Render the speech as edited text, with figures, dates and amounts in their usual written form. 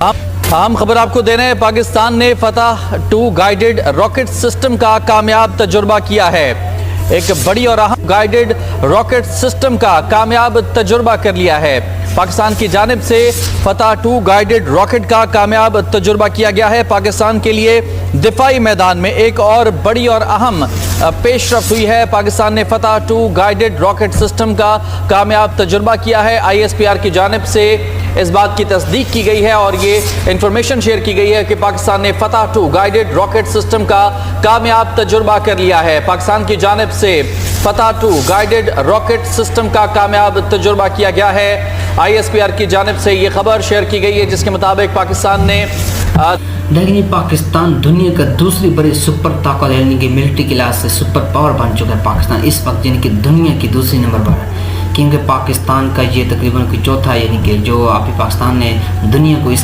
अहम खबर आपको दे रहे हैं। पाकिस्तान ने फतह 2 गाइडेड रॉकेट सिस्टम का कामयाब तजुर्बा किया है। एक बड़ी और अहम गाइडेड रॉकेट सिस्टम का कामयाब तजुर्बा कर लिया है। पाकिस्तान की जानिब से फतह 2 गाइडेड रॉकेट का कामयाब तजुर्बा किया गया है। पाकिस्तान के लिए दिफाई मैदान में एक और बड़ी और अहम पेशरफ हुई है। पाकिस्तान ने फतह 2 गाइडेड रॉकेट सिस्टम का कामयाब तजुर्बा किया है। ISPR की जानिब से इस बात की तस्दीक की गई है और ये इंफॉर्मेशन शेयर की गई है कि पाकिस्तान ने फतह 2 गाइडेड रॉकेट सिस्टम का कामयाब तजुर्बा कर लिया है। पाकिस्तान की जानिब से फतह 2 गाइडेड रॉकेट सिस्टम का कामयाब तजुर्बा किया गया है। ISPR की जानिब से ये खबर शेयर की गई है जिसके मुताबिक पाकिस्तान ने लेकिन ये पाकिस्तान दुनिया का दूसरी बड़ी सुपर ताकत यानी कि मिलिट्री के लिहाज से सुपर पावर बन चुका है। पाकिस्तान इस वक्त यानी कि दुनिया की दूसरी नंबर पर है, क्योंकि पाकिस्तान का ये तकरीबन चौथा यानी कि जो अभी पाकिस्तान ने दुनिया को इसका